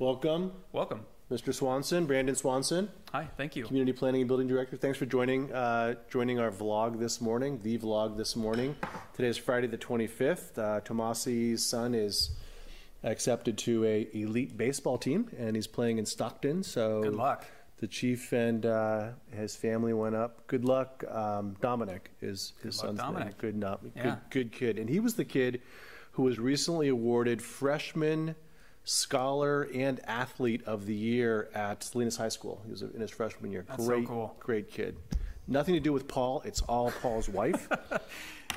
Welcome, Welcome. Mr. Swanson, Brandon Swanson, Hi, thank you. Community Planning and Building Director. Thanks for joining our vlog this morning, the vlog this morning. Today is Friday the 25th. Tomasi's son is accepted to a elite baseball team, and he's playing in Stockton. So Good luck. the chief and his family went up. Good luck. Dominic is his son's name. Good kid. And he was the kid who was recently awarded freshman scholar and athlete of the year at Salinas High School. He was in his freshman year. That's so cool. Great kid. Nothing to do with Paul. It's all Paul's wife.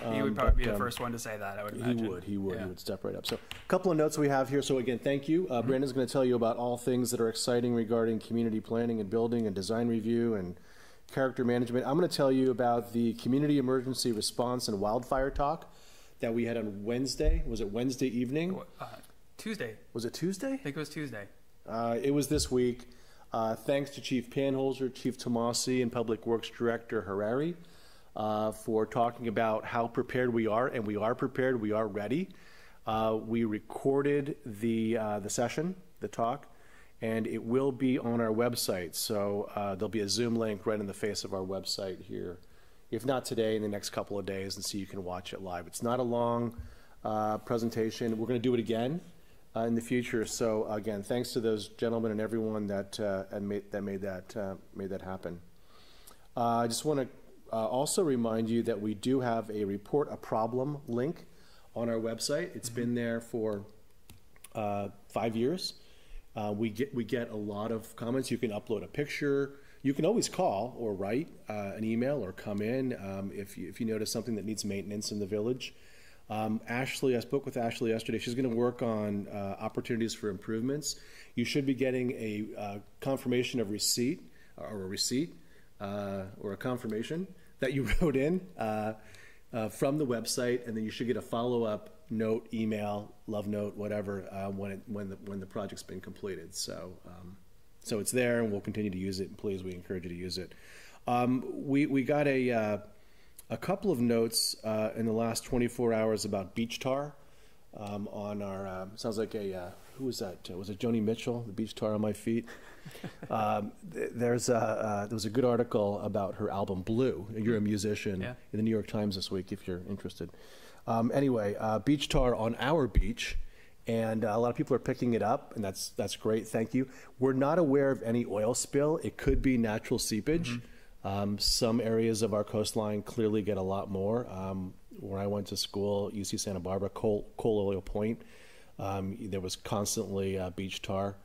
He would probably be the first one to say that, I would imagine. He would step right up. So a couple of notes we have here. So again, thank you. Brandon's going to tell you about all things that are exciting regarding community planning and building and design review and character management. I'm going to tell you about the community emergency response and wildfire talk that we had on Wednesday. Was it Wednesday evening? Tuesday. Was it Tuesday? I think it was Tuesday. It was this week. Thanks to Chief Panholzer, Chief Tomasi, and Public Works Director Harari for talking about how prepared we are, and we are prepared. We are ready. We recorded the session, the talk, and it will be on our website. So there'll be a Zoom link right in the face of our website here. If not today, in the next couple of days, and so you can watch it live. It's not a long presentation. We're going to do it again in the future. So again, thanks to those gentlemen and everyone that made that happen. I just want to also remind you that we do have a report a problem link on our website. It's been there for 5 years. We get a lot of comments. You can upload a picture. You can always call or write an email or come in if you notice something that needs maintenance in the village. Ashley, I spoke with Ashley yesterday. She's going to work on opportunities for improvements. You should be getting a confirmation of receipt or a confirmation that you wrote in from the website, and then you should get a follow-up note, email, love note, whatever, when the project's been completed. So it's there, and we'll continue to use it. And please, we encourage you to use it. We got a couple of notes in the last 24 hours about beach tar on our, sounds like who was that? Was it Joni Mitchell, the beach tar on my feet? There was a good article about her album Blue. You're a musician in the New York Times this week if you're interested. Anyway, beach tar on our beach, and a lot of people are picking it up, and that's great. Thank you. We're not aware of any oil spill. It could be natural seepage. Some areas of our coastline clearly get a lot more. Where I went to school, UC Santa Barbara, Coal Oil Point, there was constantly beach tar.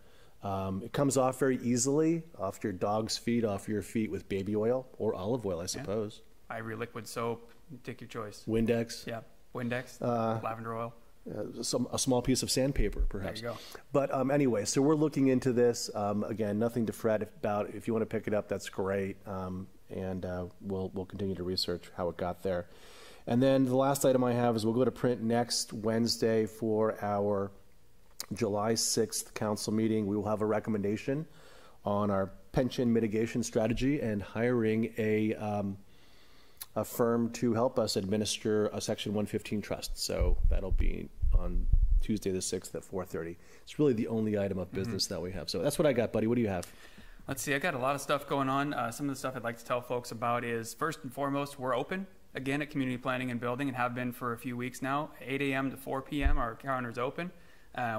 It comes off very easily, off your dog's feet, off your feet with baby oil or olive oil, I suppose. Ivory liquid soap, take your choice. Windex. Yeah, Windex, lavender oil. A small piece of sandpaper, perhaps. There you go. But anyway, so we're looking into this. Again, nothing to fret about. If you want to pick it up, that's great. And we'll continue to research how it got there. And then the last item I have is we'll go to print next Wednesday for our July 6th council meeting. We will have a recommendation on our pension mitigation strategy and hiring a firm to help us administer a Section 115 trust. So that'll be on Tuesday the 6th at 4:30. It's really the only item of business that we have. So that's what I got, buddy. What do you have? Let's see, I got a lot of stuff going on. Some of the stuff I'd like to tell folks about is, first and foremost, we're open again at Community Planning and Building and have been for a few weeks now. 8 a.m. to 4 p.m. our counter's open.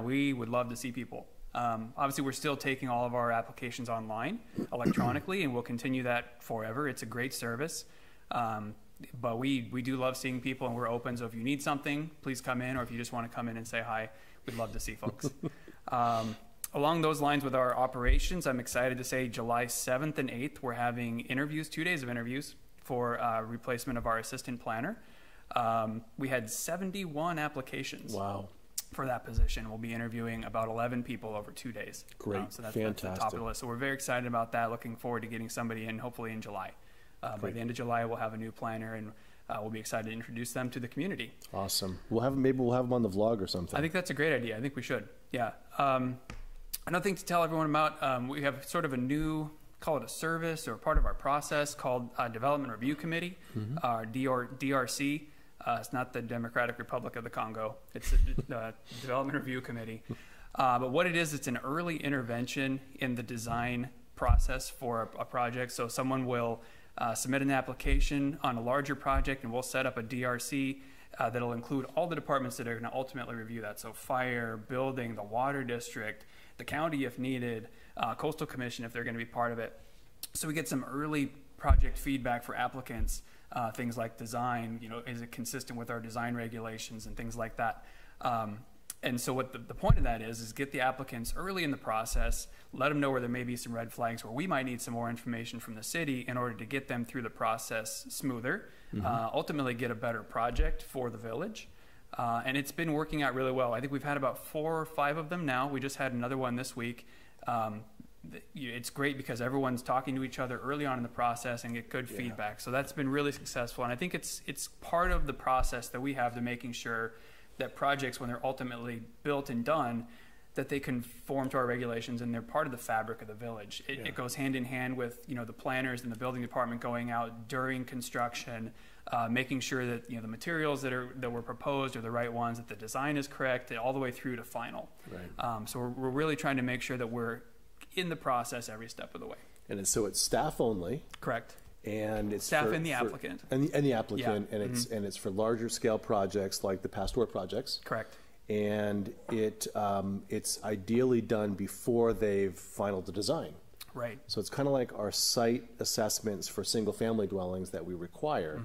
We would love to see people. Obviously, we're still taking all of our applications online electronically, and we'll continue that forever. It's a great service. But we do love seeing people, and we're open. So if you need something, please come in, or if you just want to come in and say hi, we'd love to see folks. Along those lines with our operations, I'm excited to say July 7th and 8th, we're having interviews, 2 days of interviews for replacement of our assistant planner. We had 71 applications. Wow. For that position. We'll be interviewing about 11 people over 2 days. Great, so that's fantastic. the top of the list. So we're very excited about that, looking forward to getting somebody in hopefully in July. By the end of July, we'll have a new planner, and we'll be excited to introduce them to the community. Awesome. Maybe we'll have them on the vlog or something. I think that's a great idea. I think we should. Yeah. Another thing to tell everyone about, we have sort of a new, call it a service or part of our process called Development Review Committee, our DRC. It's not the Democratic Republic of the Congo. It's the Development Review Committee. But what it is, it's an early intervention in the design process for a project. So someone will submit an application on a larger project, and we'll set up a DRC that'll include all the departments that are going to ultimately review that. So fire, building, the water district, the county if needed, coastal commission if they're going to be part of it. So we get some early project feedback for applicants, things like design, is it consistent with our design regulations and things like that. And so what the point of that is get the applicants early in the process, let them know where there may be some red flags, where we might need some more information from the city in order to get them through the process smoother, ultimately get a better project for the village. And it's been working out really well. I think we've had about 4 or 5 of them now. We just had another one this week. It's great because everyone's talking to each other early on in the process and get good feedback. So that's been really successful. And I think it's part of the process that we have to making sure that projects, when they're ultimately built and done, that they conform to our regulations and they're part of the fabric of the village. It goes hand in hand with the planners and the building department going out during construction, making sure that the materials that were proposed are the right ones, that the design is correct, all the way through to final. Right. So we're really trying to make sure that we're in the process every step of the way. And so it's staff only. Correct. And it's staff and the applicant. And the applicant, and it's for larger scale projects like the Pasteur projects. Correct. And it's ideally done before they've finalized the design. Right. So it's kind of like our site assessments for single family dwellings that we require.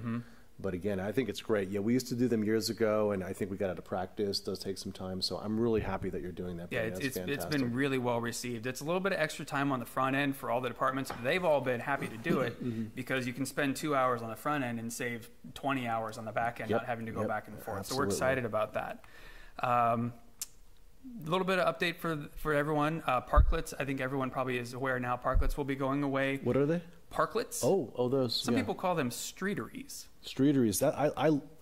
But again, I think it's great. Yeah, we used to do them years ago, and I think we got out of practice. It does take some time, so I'm really happy that you're doing that. Yeah, it's been really well received. It's a little bit of extra time on the front end for all the departments. They've all been happy to do it because you can spend 2 hours on the front end and save 20 hours on the back end, not having to go back and forth. Absolutely. So we're excited about that. A little bit of update for everyone. Parklets, I think everyone probably is aware now. Parklets will be going away. What are they? Parklets. Oh, those. Some people call them streeteries. Streeteries. That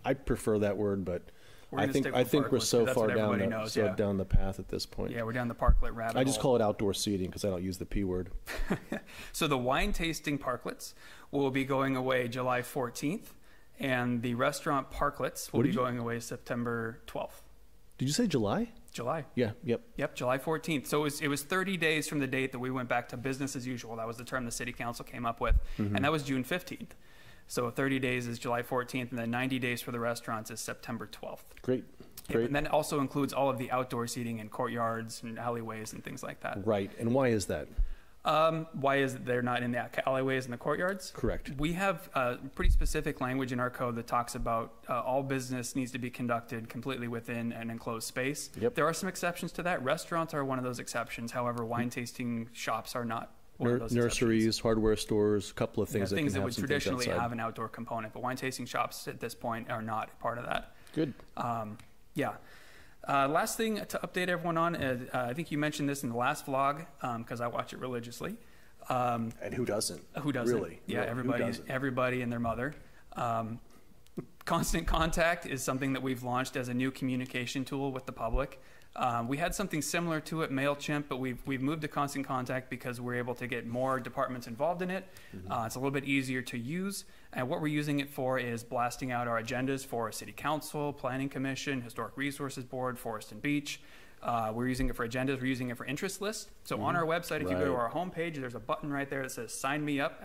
I prefer that word, but I think we're so far down the path at this point. Yeah, we're down the parklet rabbit hole. I just call it outdoor seating because I don't use the P word. So the wine tasting parklets will be going away July 14th, and the restaurant parklets will be going away September 12th. Did you say July? July. Yeah. Yep. July 14th. So it was 30 days from the date that we went back to business as usual. That was the term the city council came up with, and that was June 15th. So 30 days is July 14th, and then 90 days for the restaurants is September 12th. Great. And then it also includes all of the outdoor seating in courtyards and alleyways and things like that. Right. And why is that? Why is it they're not in the alleyways and the courtyards? Correct. We have pretty specific language in our code that talks about all business needs to be conducted completely within an enclosed space. Yep. There are some exceptions to that. Restaurants are one of those exceptions. However, wine tasting shops are not. Nurseries, hardware stores, a couple of things that would traditionally have an outdoor component, but wine tasting shops at this point are not part of that. Good. Last thing to update everyone on, I think you mentioned this in the last vlog because I watch it religiously. And who doesn't? Who doesn't? Really? Yeah, everybody and their mother. Constant Contact is something that we've launched as a new communication tool with the public. We had something similar to it, MailChimp, but we've moved to Constant Contact because we're able to get more departments involved in it. It's a little bit easier to use, and what we're using it for is blasting out our agendas for City Council, Planning Commission, Historic Resources Board, Forest and Beach. We're using it for agendas. We're using it for interest lists. So on our website, if you go to our homepage, there's a button right there that says "Sign Me Up!" !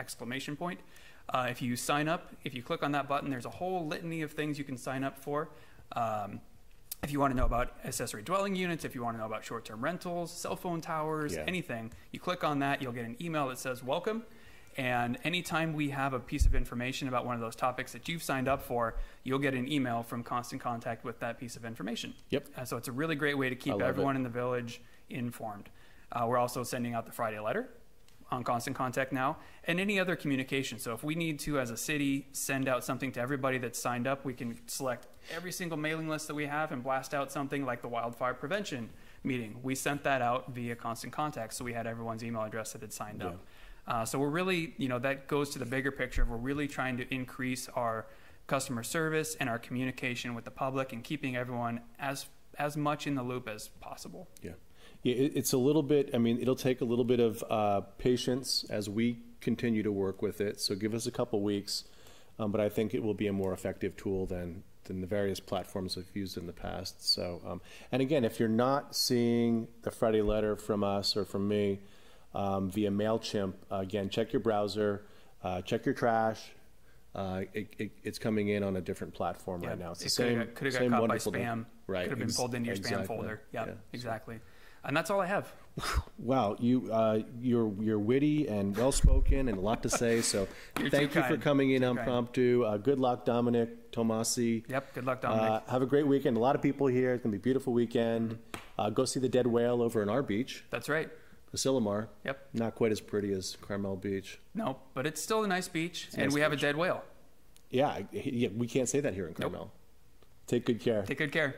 If you sign up, if you click on that button, there's a whole litany of things you can sign up for. If you want to know about accessory dwelling units, if you want to know about short-term rentals, cell phone towers, anything, you click on that, you'll get an email that says welcome. And anytime we have a piece of information about one of those topics that you've signed up for, you'll get an email from Constant Contact with that piece of information. Yep. So it's a really great way to keep everyone in the village informed. We're also sending out the Friday letter on Constant Contact now, and any other communication. So if we need to, as a city, send out something to everybody that's signed up, we can select every single mailing list that we have and blast out something like the wildfire prevention meeting. We sent that out via Constant Contact, so we had everyone's email address that had signed up. So we're really, that goes to the bigger picture. We're really trying to increase our customer service and our communication with the public and keeping everyone as much in the loop as possible. Yeah, it's a little bit, it'll take a little bit of patience as we continue to work with it. So give us a couple weeks, but I think it will be a more effective tool than than the various platforms we've used in the past. So, and again, if you're not seeing the Friday letter from us or from me via MailChimp, again, check your browser, check your trash. It's coming in on a different platform right now. It's the same. Could have got caught by spam. Right. Could have been pulled into your spam folder. Yeah, exactly. And that's all I have. Wow, you're witty and well spoken and a lot to say. So thank you for coming in impromptu. Good luck, Dominic, Tomasi. Yep. Good luck, Dominic. Have a great weekend. A lot of people here. It's gonna be a beautiful weekend. Go see the dead whale over in our beach. That's right. Asilomar. Yep. Not quite as pretty as Carmel Beach. No, but it's still a nice beach, and we have a dead whale. Yeah, we can't say that here in Carmel. Nope. Take good care. Take good care.